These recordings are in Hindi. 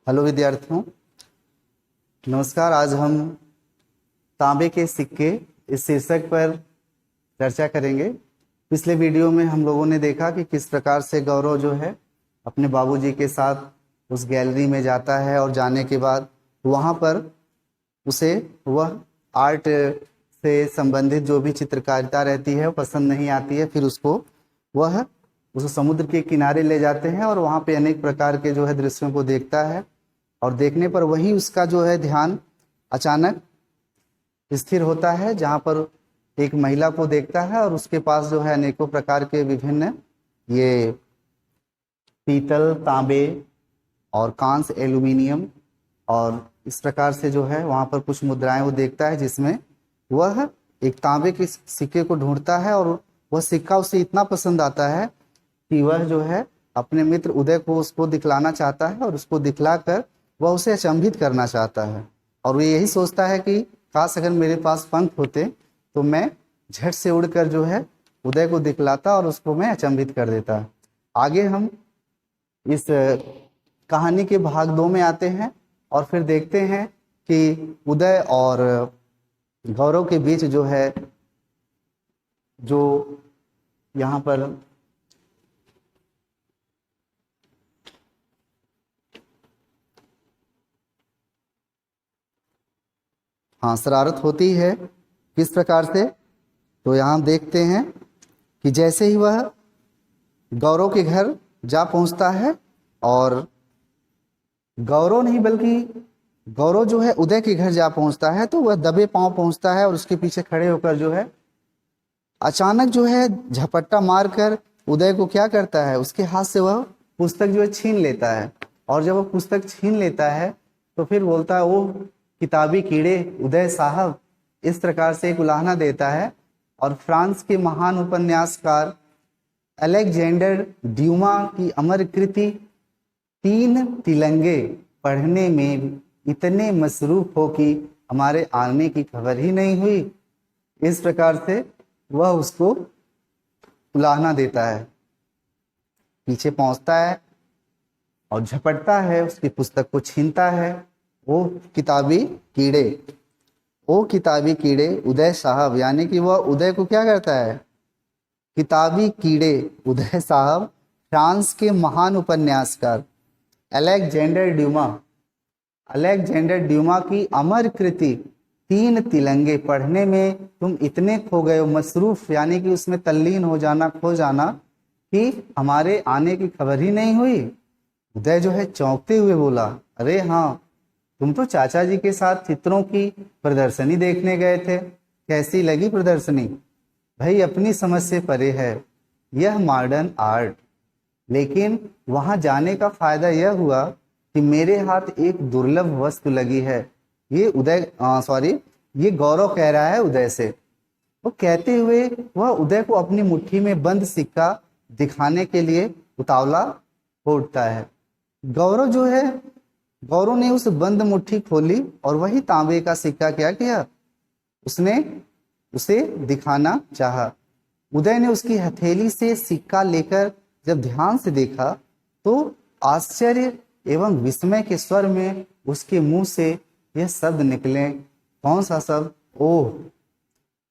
हेलो विद्यार्थियों, नमस्कार। आज हम तांबे के सिक्के इस शीर्षक पर चर्चा करेंगे। पिछले वीडियो में हम लोगों ने देखा कि किस प्रकार से गौरव जो है अपने बाबूजी के साथ उस गैलरी में जाता है और जाने के बाद वहाँ पर उसे वह आर्ट से संबंधित जो भी चित्रकारिता रहती है पसंद नहीं आती है। फिर वह उस समुद्र के किनारे ले जाते हैं और वहाँ पे अनेक प्रकार के जो है दृश्यों को देखता है और देखने पर वही उसका जो है ध्यान अचानक स्थिर होता है, जहाँ पर एक महिला को देखता है और उसके पास जो है अनेकों प्रकार के विभिन्न ये पीतल, तांबे और कांस्य, एल्यूमिनियम और इस प्रकार से जो है वहाँ पर कुछ मुद्राएं वो देखता है, जिसमें वह एक तांबे के सिक्के को ढूंढता है और वह सिक्का उसे इतना पसंद आता है कि वह जो है अपने मित्र उदय को उसको दिखलाना चाहता है और उसको दिखलाकर वह उसे अचंभित करना चाहता है। और वो यही सोचता है कि काश अगर मेरे पास पंख होते तो मैं झट से उड़कर जो है उदय को दिखलाता और उसको मैं अचंभित कर देता। आगे हम इस कहानी के भाग 2 में आते हैं और फिर देखते हैं कि उदय और गौरव के बीच जो है जो यहाँ पर शरारत होती है किस प्रकार से, तो यहाँ देखते हैं कि जैसे ही वह गौरव के घर जा पहुंचता है और गौरव नहीं बल्कि गौरव जो है उदय के घर जा पहुंचता है, तो वह दबे पांव पहुंचता है और उसके पीछे खड़े होकर जो है अचानक जो है झपट्टा मारकर उदय को क्या करता है, उसके हाथ से वह पुस्तक जो है छीन लेता है। और जब वह पुस्तक छीन लेता है तो फिर बोलता है, ओ किताबी कीड़े उदय साहब, इस प्रकार से एक उलाहना देता है। और फ्रांस के महान उपन्यासकार अलेक्जेंडर ड्यूमा की अमर कृति 3 तिलंगे पढ़ने में इतने मसरूफ हो कि हमारे आने की खबर ही नहीं हुई, इस प्रकार से वह उसको उलाहना देता है। पीछे पहुंचता है और झपटता है, उसकी पुस्तक को छीनता है। ओ किताबी कीड़े, ओ किताबी कीड़े उदय साहब, यानी कि वह उदय को क्या करता है, किताबी कीड़े उदय साहब, फ्रांस के महान उपन्यासकार अलेक्जेंडर ड्यूमा की अमर कृति 3 तिलंगे पढ़ने में तुम इतने खो गए हो, मसरूफ यानी कि उसमें तल्लीन हो जाना, खो जाना, कि हमारे आने की खबर ही नहीं हुई। उदय जो है चौंकते हुए बोला, अरे हाँ, तुम तो चाचा जी के साथ चित्रों की प्रदर्शनी देखने गए थे, कैसी लगी प्रदर्शनी? भाई अपनी समझ से परे है यह मॉडर्न आर्ट, लेकिन वहां जाने का फायदा यह हुआ कि मेरे हाथ एक दुर्लभ वस्तु लगी है। ये गौरव कह रहा है उदय से। वो कहते हुए वह उदय को अपनी मुट्ठी में बंद सिक्का दिखाने के लिए उतावला हो उठता है। गौरव ने उस बंद मुट्ठी खोली और वही तांबे का सिक्का क्या किया, उसने उसे दिखाना चाहा। उदय ने उसकी हथेली से सिक्का लेकर जब ध्यान से देखा तो आश्चर्य एवं विस्मय के स्वर में उसके मुंह से यह शब्द निकले। कौन सा शब्द? ओह,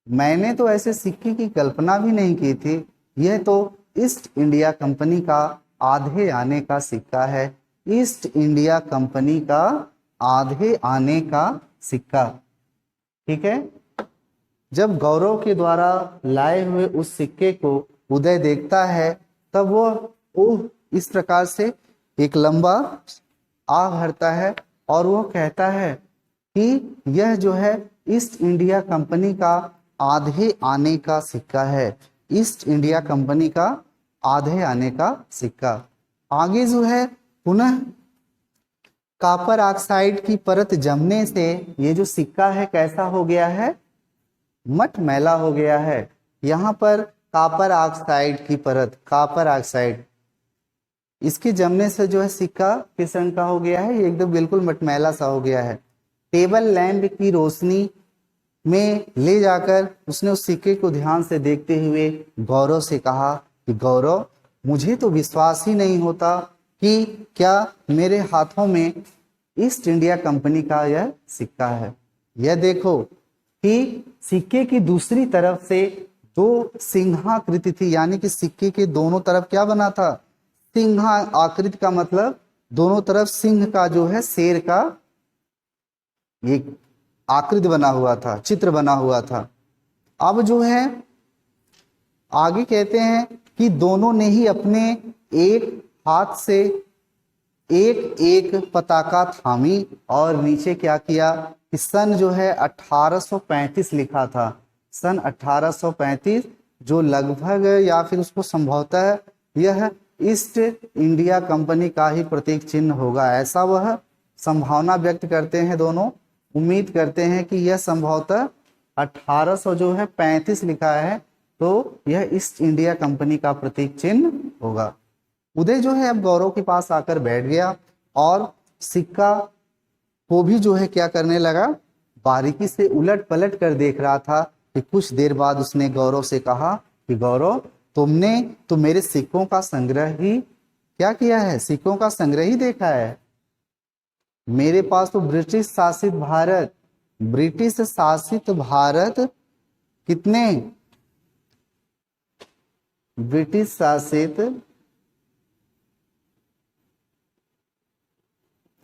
मैंने तो ऐसे सिक्के की कल्पना भी नहीं की थी। यह तो ईस्ट इंडिया कंपनी का आधे आने का सिक्का है। ईस्ट इंडिया कंपनी का आधे आने का सिक्का, ठीक है। जब गौरव के द्वारा लाए हुए उस सिक्के को उदय देखता है तब वह ओह इस प्रकार से एक लंबा आह भरता है और वह कहता है कि यह जो है ईस्ट इंडिया कंपनी का आधे आने का सिक्का है। ईस्ट इंडिया कंपनी का आधे आने का सिक्का। आगे जो है पुनः कॉपर ऑक्साइड की परत जमने से ये जो सिक्का है कैसा हो गया है, मटमैला हो गया है। यहाँ पर कॉपर ऑक्साइड की परत, कॉपर ऑक्साइड, इसके जमने से जो है सिक्का किस रंग का हो गया है, ये एकदम बिल्कुल मटमैला सा हो गया है। टेबल लैंप की रोशनी में ले जाकर उसने उस सिक्के को ध्यान से देखते हुए गौरव से कहा कि गौरव, मुझे तो विश्वास ही नहीं होता कि क्या मेरे हाथों में ईस्ट इंडिया कंपनी का यह सिक्का है। यह देखो कि सिक्के की दूसरी तरफ से दो सिंहाकृति थी, यानी कि सिक्के के दोनों तरफ क्या बना था, सिंहा आकृति का मतलब दोनों तरफ सिंह का जो है, शेर का एक आकृति बना हुआ था, चित्र बना हुआ था। अब जो है आगे कहते हैं कि दोनों ने ही अपने एक हाथ से एक एक पताका थामी और नीचे क्या किया कि सन जो है 1835 लिखा था। सन 1835 जो लगभग या फिर उसको संभवतः यह ईस्ट इंडिया कंपनी का ही प्रतीक चिन्ह होगा, ऐसा वह संभावना व्यक्त करते हैं दोनों। उम्मीद करते हैं कि यह संभवतः 1800 जो है 35 लिखा है, तो यह ईस्ट इंडिया कंपनी का प्रतीक चिन्ह होगा। उदय जो है अब गौरव के पास आकर बैठ गया और सिक्का को भी जो है क्या करने लगा, बारीकी से उलट पलट कर देख रहा था। कि कुछ देर बाद उसने गौरव से कहा कि गौरव, तुमने तो मेरे सिक्कों का संग्रह ही क्या किया है, सिक्कों का संग्रह ही देखा है। मेरे पास तो ब्रिटिश शासित भारत कितने, ब्रिटिश शासित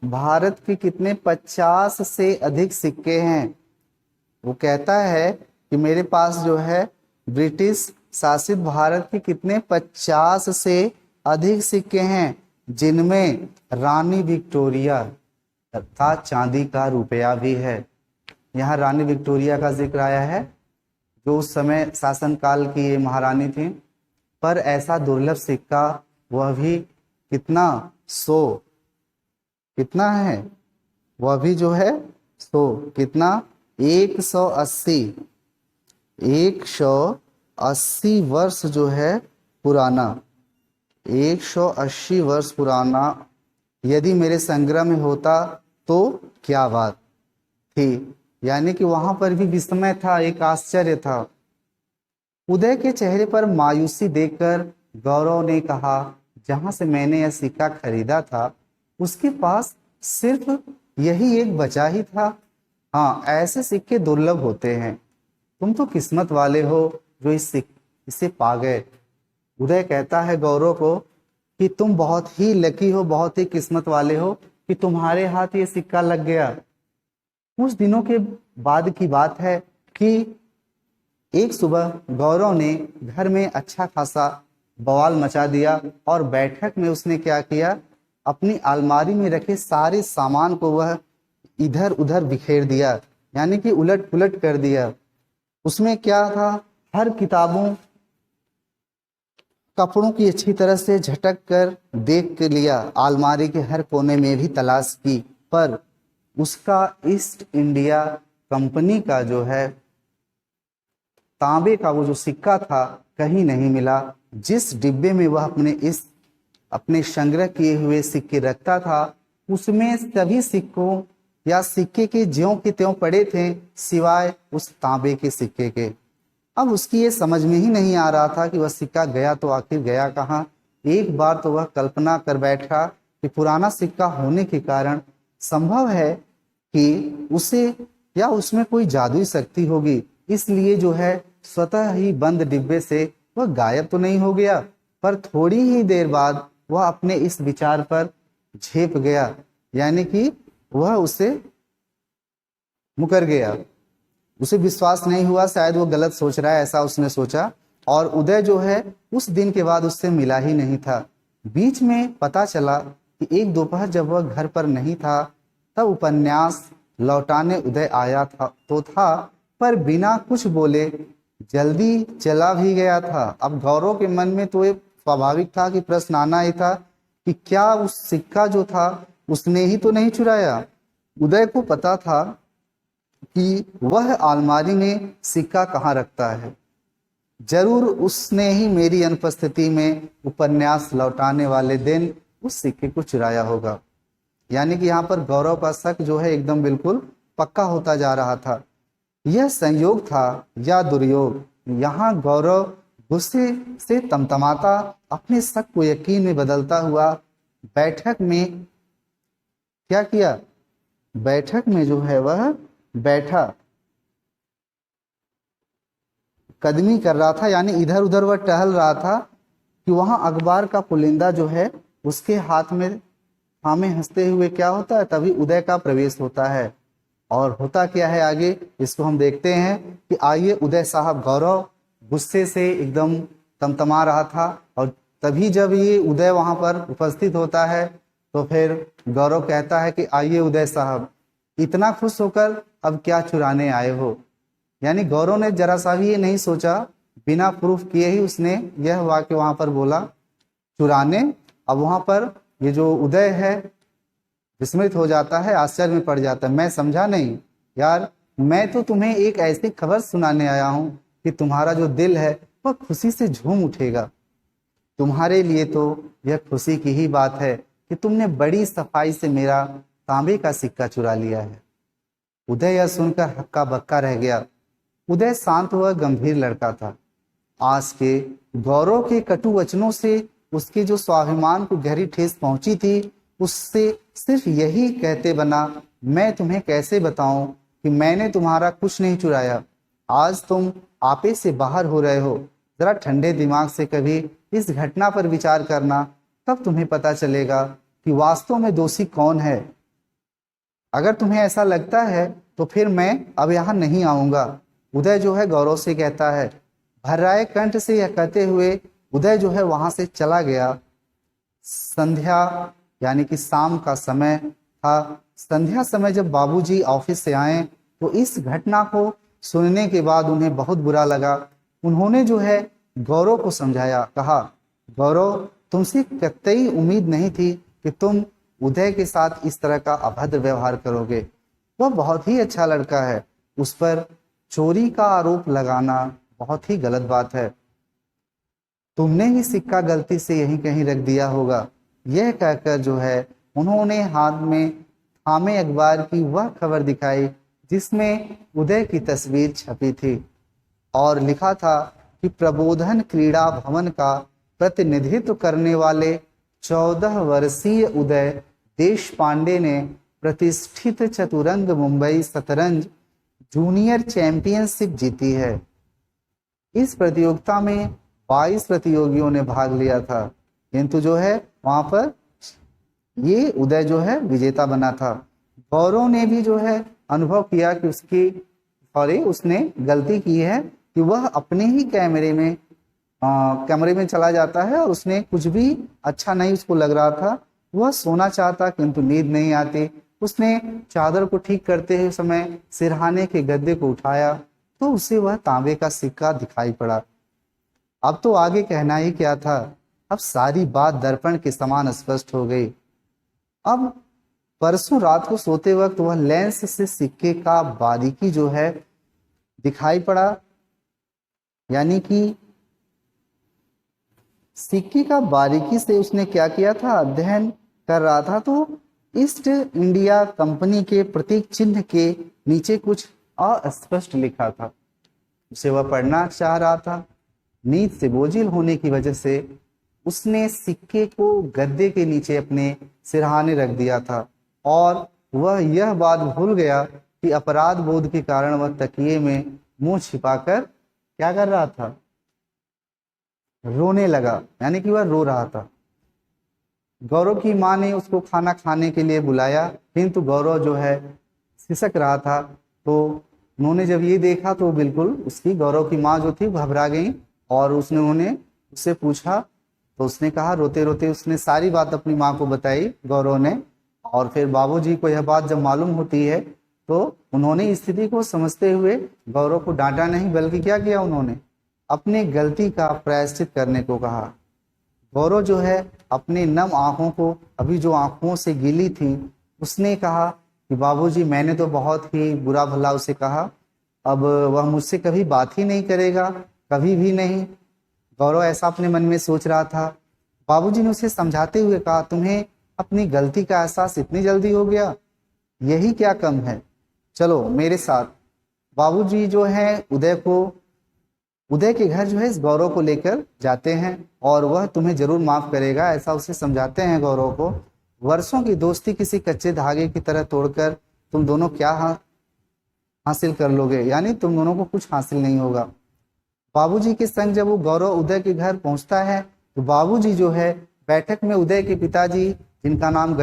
भारत के कितने 50 से अधिक सिक्के हैं। वो कहता है कि मेरे पास जो है ब्रिटिश शासित भारत के कितने 50 से अधिक सिक्के हैं, जिनमें रानी विक्टोरिया तथा चांदी का रुपया भी है। यहाँ रानी विक्टोरिया का जिक्र आया है, जो उस समय शासनकाल की ये महारानी थी। पर ऐसा दुर्लभ सिक्का वह भी कितना, 100 कितना है, वह भी जो है 100 कितना 180 वर्ष जो है पुराना, 180 वर्ष पुराना यदि मेरे संग्रह में होता तो क्या बात थी। यानी कि वहां पर भी विस्मय था, एक आश्चर्य था। उदय के चेहरे पर मायूसी देखकर गौरव ने कहा, जहां से मैंने यह सिक्का खरीदा था उसके पास सिर्फ यही एक बचा ही था। हाँ, ऐसे सिक्के दुर्लभ होते हैं। तुम तो किस्मत वाले हो जो इसे पा गए। उदय कहता है गौरव को कि तुम बहुत ही लकी हो, बहुत ही किस्मत वाले हो कि तुम्हारे हाथ ये सिक्का लग गया। कुछ दिनों के बाद की बात है कि एक सुबह गौरव ने घर में अच्छा खासा बवाल मचा दिया और बैठक में उसने क्या किया, अपनी अलमारी में रखे सारे सामान को वह इधर उधर बिखेर दिया, यानी कि उलट पुलट कर दिया। उसमें क्या था, हर किताबों कपड़ों की अच्छी तरह से झटक कर देख के लिया, अलमारी के हर कोने में भी तलाश की, पर उसका ईस्ट इंडिया कंपनी का जो है तांबे का वो जो सिक्का था कहीं नहीं मिला। जिस डिब्बे में वह अपने संग्रह किए हुए सिक्के रखता था उसमें सभी सिक्कों या सिक्के के ज्यों के त्यों पड़े थे, सिवाय उस तांबे के सिक्के के। अब उसकी ये समझ में ही नहीं आ रहा था कि वह सिक्का गया तो आखिर गया कहाँ। एक बार तो वह कल्पना कर बैठा कि पुराना सिक्का होने के कारण संभव है कि उसे या उसमें कोई जादुई शक्ति होगी, इसलिए जो है स्वतः ही बंद डिब्बे से वह गायब तो नहीं हो गया। पर थोड़ी ही देर बाद वह अपने इस विचार पर झेप गया, यानी कि वह उसे मुकर गया। उसे विश्वास नहीं हुआ, शायद वो गलत सोच रहा है, ऐसा उसने सोचा। और उदय जो है उस दिन के बाद उससे मिला ही नहीं था। बीच में पता चला कि एक दोपहर जब वह घर पर नहीं था तब उपन्यास लौटाने उदय आया था पर बिना कुछ बोले जल्दी चला भी गया था। अब गौरव के मन में तो एक स्वाभाविक था कि प्रश्न आना ही था कि क्या उस सिक्का जो था उसने ही तो नहीं चुराया। उदय को पता था कि वह अलमारी में सिक्का कहाँ रखता है, जरूर उसने ही मेरी अनुपस्थिति में उपन्यास लौटाने वाले दिन उस सिक्के को चुराया होगा। यानी कि यहाँ पर गौरव का शक जो है एकदम बिल्कुल पक्का होता जा रहा था। यह संयोग था या दुर्योग, यहाँ गौरव गुस्से से तमतमाता अपने शक को यकीन में बदलता हुआ बैठक में क्या किया, बैठक में जो है वह बैठा, कदमी कर रहा था, यानी इधर उधर वह टहल रहा था कि वहां अखबार का पुलिंदा जो है उसके हाथ में थामे हंसते हुए क्या होता है, तभी उदय का प्रवेश होता है। और होता क्या है आगे, इसको हम देखते हैं कि आइए उदय साहब, गौरव गुस्से से एकदम तमतमा रहा था, और तभी जब ये उदय वहां पर उपस्थित होता है तो फिर गौरव कहता है कि आइए उदय साहब, इतना खुश होकर अब क्या चुराने आए हो। यानी गौरव ने जरा सा भी ये नहीं सोचा, बिना प्रूफ किए ही उसने यह वाक्य वहां पर बोला, चुराने। अब वहां पर ये जो उदय है विस्मित हो जाता है, आश्चर्य में पड़ जाता है, मैं समझा नहीं यार, मैं तो तुम्हें एक ऐसी खबर सुनाने आया हूं कि तुम्हारा जो दिल है वह खुशी से झूम उठेगा। तुम्हारे लिए तो यह खुशी की ही बात है कि तुमने बड़ी सफाई से मेरा तांबे का सिक्का चुरा लिया है। उदय यह सुनकर हक्का बक्का रह गया। उदय शांत व गंभीर लड़का था। आज के गौरव के कटु वचनों से उसके जो स्वाभिमान को गहरी ठेस पहुंची थी, उससे सिर्फ यही कहते बना, मैं तुम्हें कैसे बताऊं कि मैंने तुम्हारा कुछ नहीं चुराया। आज तुम आपे से बाहर हो रहे हो, जरा ठंडे दिमाग से कभी इस घटना पर विचार करना, तब तुम्हें पता चलेगा कि वास्तव में दोषी कौन है। अगर तुम्हें ऐसा लगता है तो फिर मैं अब यहाँ नहीं आऊंगा। उदय जो है गौरव से कहता है। भर्राए कंठ से यह कहते हुए उदय जो है वहां से चला गया। संध्या यानी कि शाम का समय था। संध्या समय जब बाबूजी ऑफिस से आए तो इस घटना को सुनने के बाद उन्हें बहुत बुरा लगा। उन्होंने जो है गौरव को समझाया, कहा, गौरव, तुमसे कतई उम्मीद नहीं थी कि तुम उदय के साथ इस तरह का अभद्र व्यवहार करोगे। वह बहुत ही अच्छा लड़का है, उस पर चोरी का आरोप लगाना बहुत ही गलत बात है। तुमने ही सिक्का गलती से यहीं कहीं रख दिया होगा। यह कहकर जो है उन्होंने हाथ में थामे अखबार की वह खबर दिखाई जिसमें उदय की तस्वीर छपी थी और लिखा था कि प्रबोधन क्रीड़ा भवन का प्रतिनिधित्व करने वाले 14 वर्षीय उदय देश पांडे ने प्रतिष्ठित चतुरंग मुंबई शतरंज जूनियर चैंपियनशिप जीती है। इस प्रतियोगिता में 22 प्रतियोगियों ने भाग लिया था, किंतु जो है वहां पर ये उदय जो है विजेता बना था। गौरव ने भी जो है अनुभव किया कि उसने गलती की है कि वह अपने ही कमरे में चला जाता है और उसने कुछ भी अच्छा नहीं उसको लग रहा था। वह सोना चाहता किंतु नींद नहीं आती। उसने चादर को ठीक करते हुए समय सिरहाने के गद्दे को उठाया तो उसे वह तांबे का सिक्का दिखाई पड़ा। अब तो आगे कहना ही क्या था, अब सारी बात दर्पण के समान स्पष्ट हो गई। अब परसों रात को सोते वक्त वह लेंस से सिक्के का बारीकी जो है दिखाई पड़ा, यानी कि सिक्के का बारीकी से उसने क्या किया था, अध्ययन कर रहा था। तो ईस्ट इंडिया कंपनी के प्रतीक चिन्ह के नीचे कुछ अस्पष्ट लिखा था, उसे वह पढ़ना चाह रहा था। नींद से बोझिल होने की वजह से उसने सिक्के को गद्दे के नीचे अपने सिरहाने रख दिया था और वह यह बात भूल गया कि अपराध बोध के कारण वह तकिए में मुंह छिपाकर क्या कर रहा था, रोने लगा, यानी कि वह रो रहा था। गौरव की मां ने उसको खाना खाने के लिए बुलाया, किंतु गौरव जो है सिसक रहा था। तो उन्होंने जब ये देखा तो बिल्कुल उसकी गौरव की माँ जो थी घबरा गई और उन्होंने उससे पूछा तो उसने कहा, रोते रोते उसने सारी बात अपनी माँ को बताई गौरव ने। और फिर बाबूजी को यह बात जब मालूम होती है तो उन्होंने स्थिति को समझते हुए गौरव को डांटा नहीं, बल्कि क्या किया, उन्होंने अपने गलती का प्रायश्चित करने को कहा। गौरव जो है अपने नम आंखों को अभी जो आंखों से गीली थी, उसने कहा कि बाबूजी, मैंने तो बहुत ही बुरा भला उसे कहा, अब वह मुझसे कभी बात ही नहीं करेगा, कभी भी नहीं। गौरव ऐसा अपने मन में सोच रहा था। बाबूजी ने उसे समझाते हुए कहा, तुम्हें अपनी गलती का एहसास इतनी जल्दी हो गया, यही क्या कम है, चलो मेरे साथ। बाबूजी जो है उदय के घर जो है इस गौरव को लेकर जाते हैं और वह तुम्हें जरूर माफ करेगा, ऐसा उसे समझाते हैं गौरव को। वर्षों की दोस्ती किसी कच्चे धागे की तरह तोड़कर तुम दोनों क्या हासिल कर लोगे, यानी तुम दोनों को कुछ हासिल नहीं होगा। बाबूजी के संग जब वो गौरव उदय के घर पहुंचता है तो बाबूजी जो है बैठक में उदय के पिताजी, जिनका नाम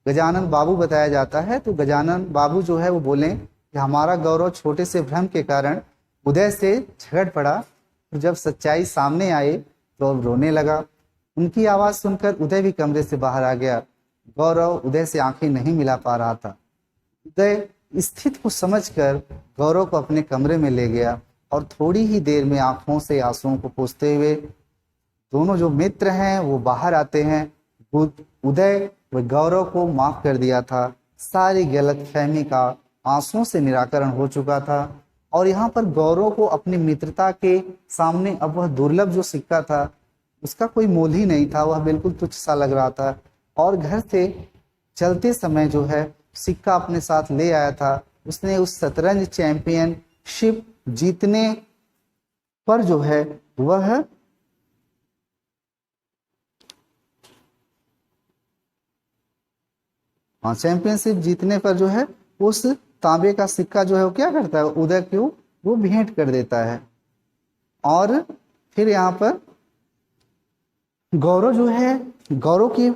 गजानन बाबू बताया जाता है, तो गजानन बाबू जो है वो बोले कि हमारा गौरव छोटे से भ्रम के कारण उदय से झगड़ पड़ा, तो जब सच्चाई सामने आई तो अब रोने लगा। उनकी आवाज़ सुनकर उदय भी कमरे से बाहर आ गया। गौरव उदय से आंखें नहीं मिला पा रहा था। उदय स्थिति को समझकर गौरव को अपने कमरे में ले गया और थोड़ी ही देर में आंखों से आंसुओं को पोंछते हुए दोनों जो मित्र हैं वो बाहर आते हैं। उदय व गौरव को माफ कर दिया था, सारी गलतफहमी का आंसुओं से निराकरण हो चुका था और यहाँ पर गौरव को अपनी मित्रता के सामने अब वह दुर्लभ जो सिक्का था उसका कोई मोल ही नहीं था, वह बिल्कुल तुच्छ सा लग रहा था। और घर से चलते समय जो है सिक्का अपने साथ ले आया था। उसने उस शतरंज चैंपियनशिप जीतने पर जो है वह चैंपियनशिप जीतने पर जो है उस तांबे का सिक्का जो है वो क्या करता है, उदय को वो भेंट कर देता है। और फिर यहाँ पर गौरव जो है, गौरव के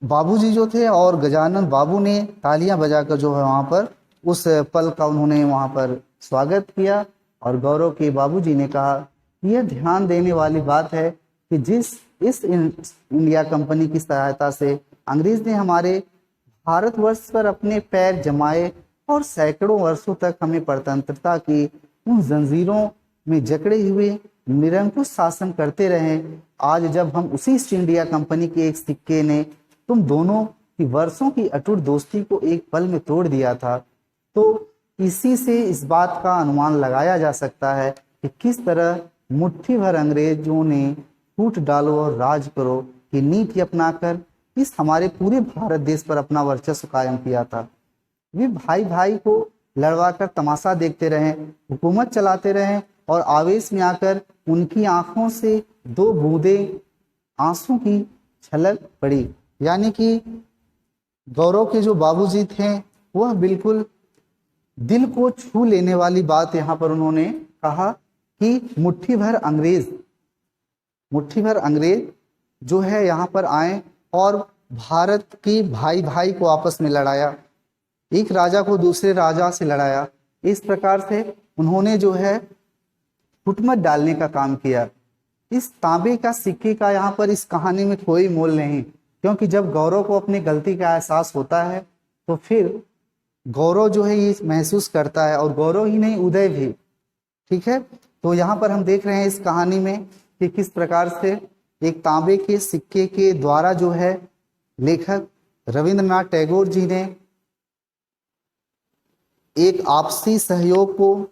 बाबूजी जो थे और गजानन बाबू ने तालियां बजाकर जो है वहां पर उस पल का उन्होंने वहां पर स्वागत किया। और गौरव के बाबूजी ने कहा यह ध्यान देने वाली बात है कि जिस इस इंडिया कंपनी की सहायता से अंग्रेज ने हमारे भारतवर्ष पर अपने पैर जमाए और सैकड़ों वर्षों तक हमें परतंत्रता की उन जंजीरों में जकड़े हुए निरंकुश शासन करते रहे, आज जब हम उसी ईस्ट इंडिया कंपनी के एक सिक्के ने तुम दोनों की वर्षों की अटूट दोस्ती को एक पल में तोड़ दिया था, तो इसी से इस बात का अनुमान लगाया जा सकता है कि किस तरह मुट्ठी भर अंग्रेजों ने फूट डालो और राज करो की नीति अपनाकर इस हमारे पूरे भारत देश पर अपना वर्चस्व कायम किया था। वे भाई भाई को लड़वाकर तमाशा देखते रहे, हुकूमत चलाते रहे और आवेश में आकर उनकी आंखों से दो बूंदे आंसू की छलक पड़ी। यानी कि गौरव के जो बाबूजी थे वह बिल्कुल दिल को छू लेने वाली बात यहाँ पर उन्होंने कहा कि मुट्ठी भर अंग्रेज जो है यहाँ पर आए और भारत के भाई भाई को आपस में लड़ाया, एक राजा को दूसरे राजा से लड़ाया। इस प्रकार से उन्होंने जो है फुटमत डालने का काम किया। इस तांबे का सिक्के का यहाँ पर इस कहानी में कोई मोल नहीं, क्योंकि जब गौरव को अपनी गलती का एहसास होता है तो फिर गौरव जो है ये महसूस करता है, और गौरव ही नहीं उदय भी। ठीक है, तो यहाँ पर हम देख रहे हैं इस कहानी में कि किस प्रकार से एक तांबे के सिक्के के द्वारा जो है लेखक रविंद्रनाथ टैगोर जी ने एक आपसी सहयोग को,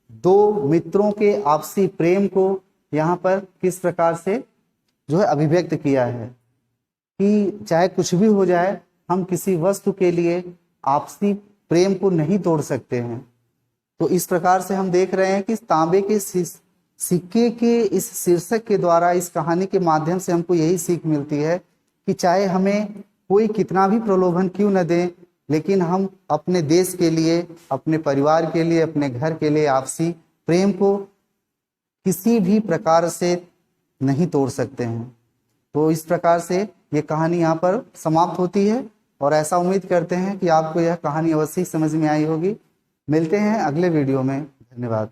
दो मित्रों के आपसी प्रेम को यहाँ पर किस प्रकार से जो है अभिव्यक्त किया है कि चाहे कुछ भी हो जाए हम किसी वस्तु के लिए आपसी प्रेम को नहीं तोड़ सकते हैं। तो इस प्रकार से हम देख रहे हैं कि तांबे के सिक्के के इस शीर्षक के द्वारा, इस कहानी के माध्यम से हमको यही सीख मिलती है कि चाहे हमें कोई कितना भी प्रलोभन क्यों न दे, लेकिन हम अपने देश के लिए, अपने परिवार के लिए, अपने घर के लिए आपसी प्रेम को किसी भी प्रकार से नहीं तोड़ सकते हैं। तो इस प्रकार से ये कहानी यहाँ पर समाप्त होती है और ऐसा उम्मीद करते हैं कि आपको यह कहानी अवश्य समझ में आई होगी। मिलते हैं अगले वीडियो में। धन्यवाद।